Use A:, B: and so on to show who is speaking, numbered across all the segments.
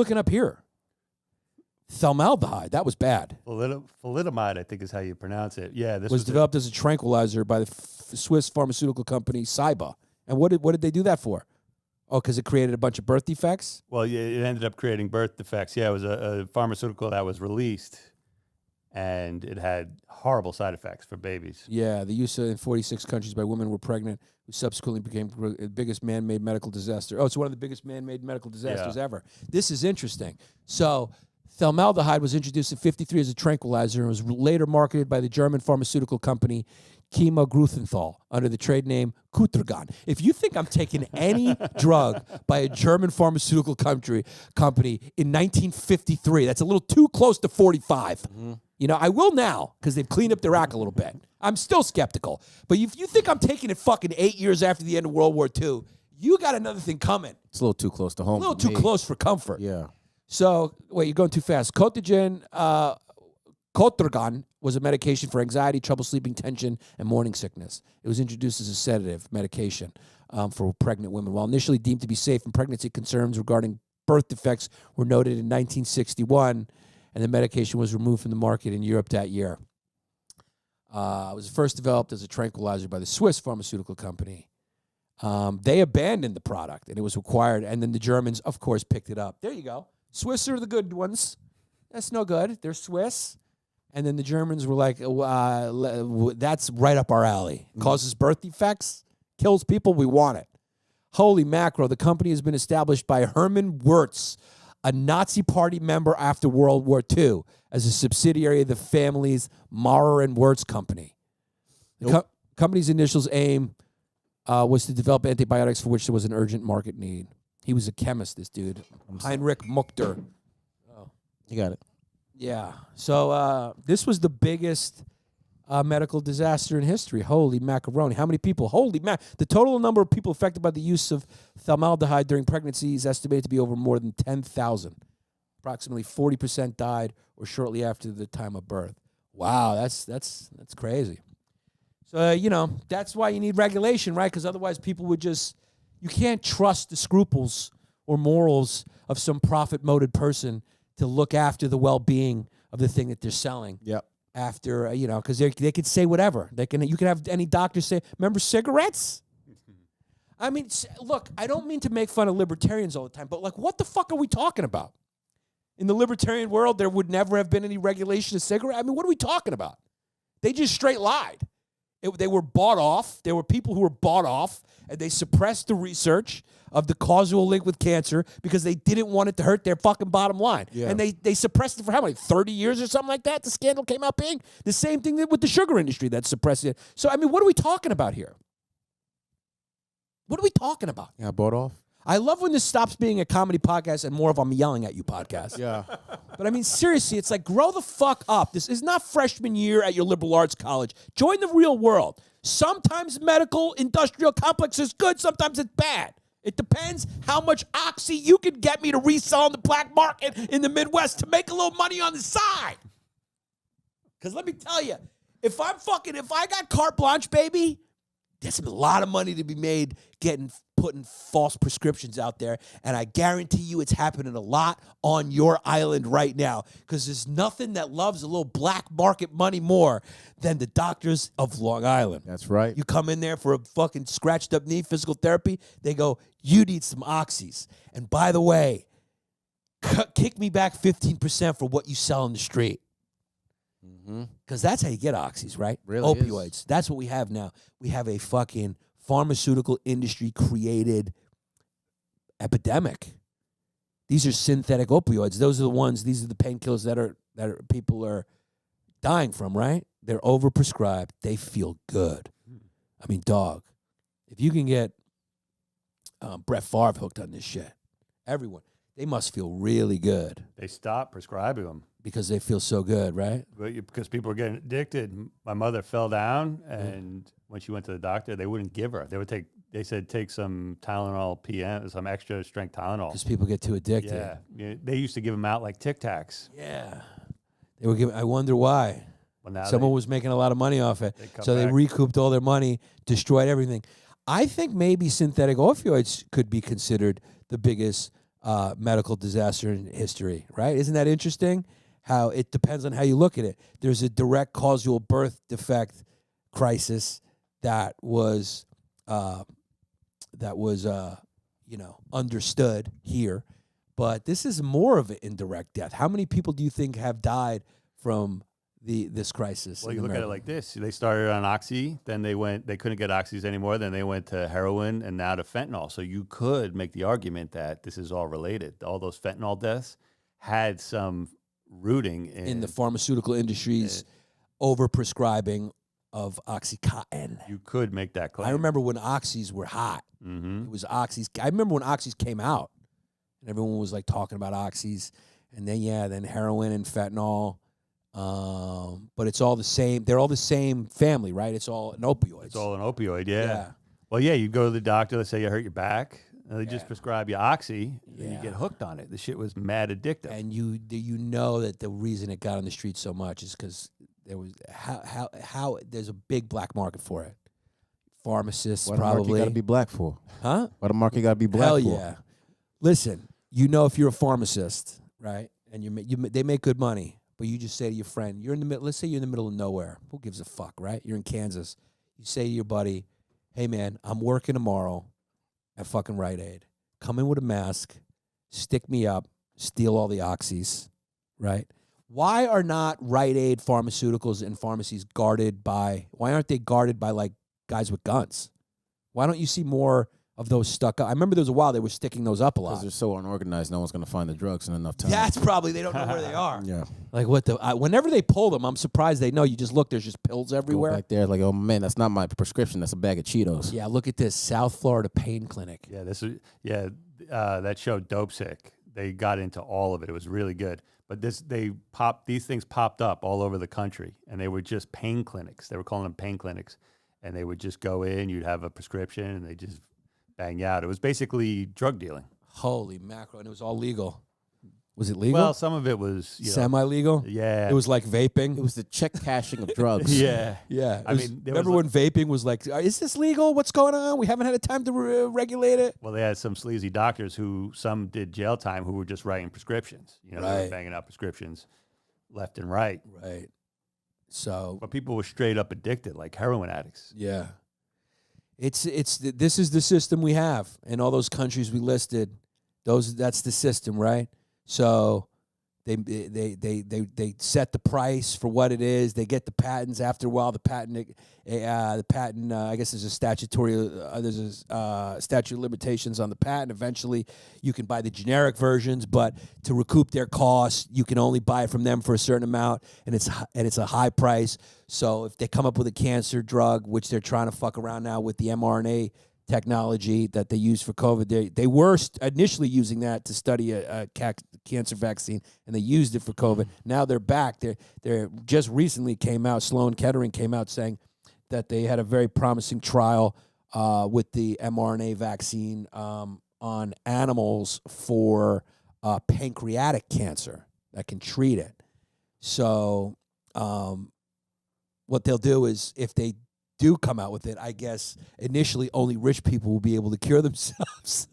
A: looking up here. Formaldehyde, that was bad.
B: Thalidomide, I think is how you pronounce it. Yeah, this
A: was developed as a tranquilizer by the Swiss pharmaceutical company Cyba. And what did they do that for? Oh, because it created a bunch of birth defects?
B: Well, yeah, it ended up creating birth defects. Yeah, it was a pharmaceutical that was released, and it had horrible side effects for babies.
A: Yeah, the use in 46 countries by women who were pregnant, who subsequently became the biggest man-made medical disaster. Oh, it's one of the biggest man-made medical disasters ever. This is interesting. So formaldehyde was introduced in 1953 as a tranquilizer and was later marketed by the German pharmaceutical company Chemogruthenthal under the trade name Kutergan. If you think I'm taking any drug by a German pharmaceutical company in 1953, that's a little too close to 45. Mm-hmm. You know, I will now because they've cleaned up their act a little bit. I'm still skeptical. But if you think I'm taking it fucking 8 years after the end of World War II, you got another thing coming.
C: It's a little too close to home.
A: A little too close for comfort.
C: Yeah.
A: So, wait, you're going too fast. Cotrgan was a medication for anxiety, trouble sleeping, tension, and morning sickness. It was introduced as a sedative medication for pregnant women. While initially deemed to be safe and pregnancy concerns regarding birth defects were noted in 1961, and the medication was removed from the market in Europe that year. It was first developed as a tranquilizer by the Swiss pharmaceutical company. They abandoned the product, and it was required, and then the Germans, of course, picked it up. There you go. Swiss are the good ones. That's no good. They're Swiss. And then the Germans were like, that's right up our alley. Causes birth defects, kills people, we want it. Holy macro, the company has been established by Hermann Wirtz, a Nazi party member after World War II, as a subsidiary of the family's Maurer and Wirtz company. The company's initials aim was to develop antibiotics for which there was an urgent market need. He was a chemist, this dude. Heinrich Muchter.
C: Oh, you got it.
A: Yeah. So this was the biggest medical disaster in history. Holy macaroni. How many people? Holy mac. The total number of people affected by the use of formaldehyde during pregnancy is estimated to be over more than 10,000. Approximately 40% died or shortly after the time of birth. Wow, that's crazy. So, that's why you need regulation, right? Because otherwise people would you can't trust the scruples or morals of some profit-motive person to look after the well-being of the thing that they're selling.
C: Yep.
A: After, because they could say whatever. You can have any doctor say, remember cigarettes? I mean, look, I don't mean to make fun of libertarians all the time, but what the fuck are we talking about? In the libertarian world, there would never have been any regulation of cigarettes. I mean, what are we talking about? They just straight lied. They were bought off. There were people who were bought off, and they suppressed the research of the causal link with cancer because they didn't want it to hurt their fucking bottom line. Yeah. And they suppressed it for how many, 30 years or something like that? The scandal came out being the same thing with the sugar industry that suppressed it. So, I mean, what are we talking about here? What are we talking about?
C: Yeah, bought off.
A: I love when this stops being a comedy podcast and more of I'm yelling at you podcast.
C: Yeah.
A: But I mean, seriously, it's like, grow the fuck up. This is not freshman year at your liberal arts college. Join the real world. Sometimes medical industrial complex is good. Sometimes it's bad. It depends how much oxy you can get me to resell on the black market in the Midwest to make a little money on the side. Because let me tell you, if I got carte blanche, baby, there's a lot of money to be made putting false prescriptions out there, and I guarantee you it's happening a lot on your island right now because there's nothing that loves a little black market money more than the doctors of Long Island.
C: That's right.
A: You come in there for a fucking scratched up knee, physical therapy, they go, you need some oxys. And by the way, kick me back 15% for what you sell on the street. Because that's how you get oxys, right?
C: Really
A: opioids.
C: Is.
A: That's what we have now. We have a fucking pharmaceutical industry created epidemic. These are synthetic opioids. These are the painkillers that people are dying from, right? They're overprescribed. They feel good. I mean, dog, if you can get Brett Favre hooked on this shit, everyone, they must feel really good.
B: They stopped prescribing them.
A: Because they feel so good, right?
B: Because people are getting addicted. My mother fell down, and when she went to the doctor, they wouldn't give her. They said take some Tylenol PM, some extra strength Tylenol.
A: Because people get too addicted.
B: Yeah, they used to give them out like Tic Tacs.
A: Yeah, they were giving. I wonder why.
B: Well,
A: someone was making a lot of money off it, so they recouped all their money, destroyed everything. I think maybe synthetic opioids could be considered the biggest medical disaster in history, right? Isn't that interesting? How it depends on how you look at it. There's a direct causal birth defect crisis that was understood here, but this is more of an indirect death. How many people do you think have died from this crisis?
B: Well, you look at it like this. They started on oxy, then they couldn't get oxys anymore, then they went to heroin, and now to fentanyl. So you could make the argument that this is all related. All those fentanyl deaths had some rooting
A: in the pharmaceutical industry's overprescribing of Oxycontin.
B: You could make that claim.
A: I remember when oxys were hot.
B: Mm-hmm.
A: It was oxys. I remember when oxys came out, and everyone was like talking about oxys, and then heroin and fentanyl. But it's all the same. They're all the same family, right? It's all an opioid.
B: It's all an opioid, yeah. Well, yeah, you go to the doctor, let's say you hurt your back, and they just prescribe you oxy, and you get hooked on it. The shit was mad addictive.
A: And you know that the reason it got on the street so much is because there was how there's a big black market for it. Pharmacists
C: What
A: probably.
C: the market got to be black for?
A: Huh?
C: What the market got to be black
A: Hell
C: for?
A: yeah. Listen, if you're a pharmacist, right, and they make good money, but you just say to your friend, you're in the middle. Let's say you're in the middle of nowhere. Who gives a fuck, right? You're in Kansas. You say to your buddy, "Hey man, I'm working tomorrow at fucking Rite Aid. Come in with a mask, stick me up, steal all the oxys," right? Why are not Rite Aid pharmaceuticals and pharmacies guarded by? Why aren't they guarded by like guys with guns? Why don't you see more of those stuck up? I remember there was a while they were sticking those up a lot.
C: Because they're so unorganized, no one's going to find the drugs in enough time.
A: That's probably they don't know where they are.
C: Yeah.
A: Like whenever they pull them, I'm surprised they know. You just look, there's just pills everywhere.
C: Go back there, like, oh man, that's not my prescription. That's a bag of Cheetos.
A: Yeah, look at this South Florida pain clinic.
B: Yeah, that show Dope Sick. They got into all of it. It was really good. But these things popped up all over the country, and they were just pain clinics. They were calling them pain clinics, and they would just go in. You'd have a prescription, and they just bang you out. It was basically drug dealing.
A: Holy mackerel! And it was all legal. Was it legal?
B: Well, some of it was
A: semi-legal.
B: Yeah,
A: It was like vaping.
C: It was the check cashing of drugs.
B: yeah.
A: Yeah.
B: I mean,
A: remember when vaping was like, is this legal? What's going on? We haven't had a time to regulate it.
B: Well, they had some sleazy doctors who some did jail time who were just writing prescriptions. They were banging out prescriptions left and right.
A: Right. So,
B: But people were straight up addicted, like heroin addicts.
A: yeah. This is the system we have in all those countries we listed. That's the system, right? So they set the price for what it is. They get the patents. After a while, the patent. I guess there's a statute of limitations on the patent. Eventually, you can buy the generic versions, but to recoup their costs, you can only buy it from them for a certain amount, and it's a high price. So if they come up with a cancer drug, which they're trying to fuck around now with the mRNA technology that they use for COVID. They were initially using that to study a cancer vaccine, and they used it for COVID. Now they're back. They're just recently came out. Sloan Kettering came out saying that they had a very promising trial with the mRNA vaccine on animals for pancreatic cancer that can treat it. So what they'll do is if they do come out with it, I guess initially only rich people will be able to cure themselves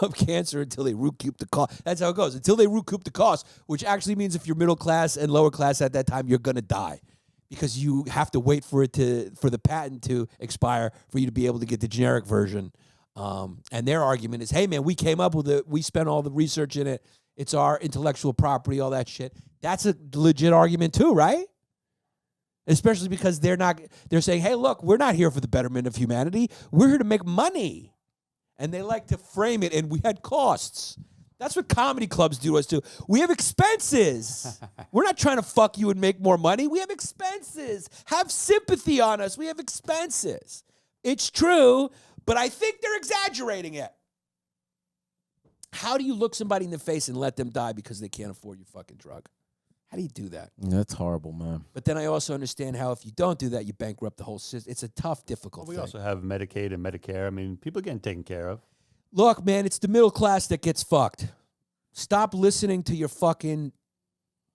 A: of cancer until they recoup the cost. That's how it goes. Until they recoup the cost, which actually means if you're middle class and lower class at that time, you're going to die because you have to wait for the patent to expire for you to be able to get the generic version. And their argument is, hey man, we came up with it. We spent all the research in it. It's our intellectual property, all that shit. That's a legit argument too, right? Especially because they're saying, hey, look, we're not here for the betterment of humanity. We're here to make money. And they like to frame it, and we had costs. That's what comedy clubs do to us, too. We have expenses. We're not trying to fuck you and make more money. We have expenses. Have sympathy on us. We have expenses. It's true, but I think they're exaggerating it. How do you look somebody in the face and let them die because they can't afford your fucking drug? How do you do that?
C: That's horrible, man.
A: But then I also understand how if you don't do that, you bankrupt the whole system. It's a tough, difficult
B: We
A: thing.
B: also have Medicaid and Medicare. I mean, people are getting taken care of.
A: Look, man, it's the middle class that gets fucked. Stop listening to your fucking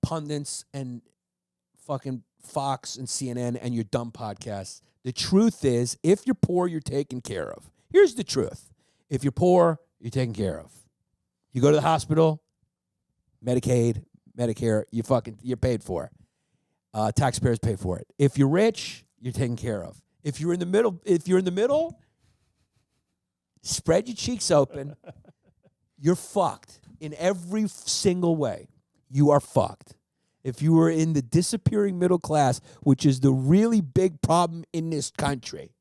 A: pundits and fucking Fox and CNN and your dumb podcasts. The truth is, if you're poor, you're taken care of. Here's the truth. If you're poor, you're taken care of. You go to the hospital, Medicaid, Medicare, you're paid for. Taxpayers pay for it. If you're rich, you're taken care of. If you're in the middle, spread your cheeks open. You're fucked in every single way. You are fucked. If you were in the disappearing middle class, which is the really big problem in this country,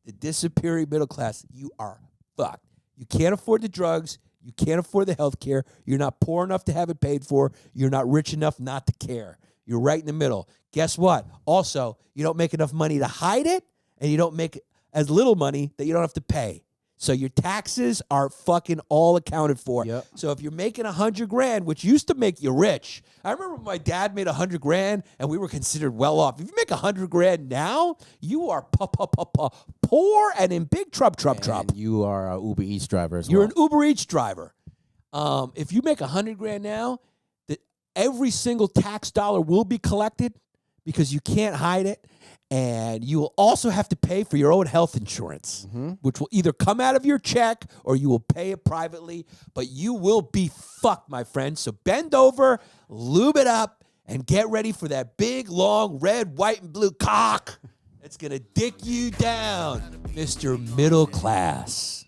A: the disappearing middle class, you are fucked. You can't afford the drugs. You can't afford the health care. You're not poor enough to have it paid for. You're not rich enough not to care. You're right in the middle. Guess what? Also, you don't make enough money to hide it, and you don't make as little money that you don't have to pay. So your taxes are fucking all accounted for.
C: Yep.
A: So if you're making $100,000, which used to make you rich, I remember when my dad made $100,000 and we were considered well off. If you make $100,000 now, you are poor and in big trouble.
C: And you are an Uber Eats driver as
A: You're
C: well.
A: an Uber Eats driver. If you make $100,000 now, every single tax dollar will be collected because you can't hide it. And you will also have to pay for your own health insurance, which will either come out of your check or you will pay it privately. But you will be fucked, my friend. So bend over, lube it up, and get ready for that big, long, red, white, and blue cock. It's going to dick you down, Mr. Middle Class.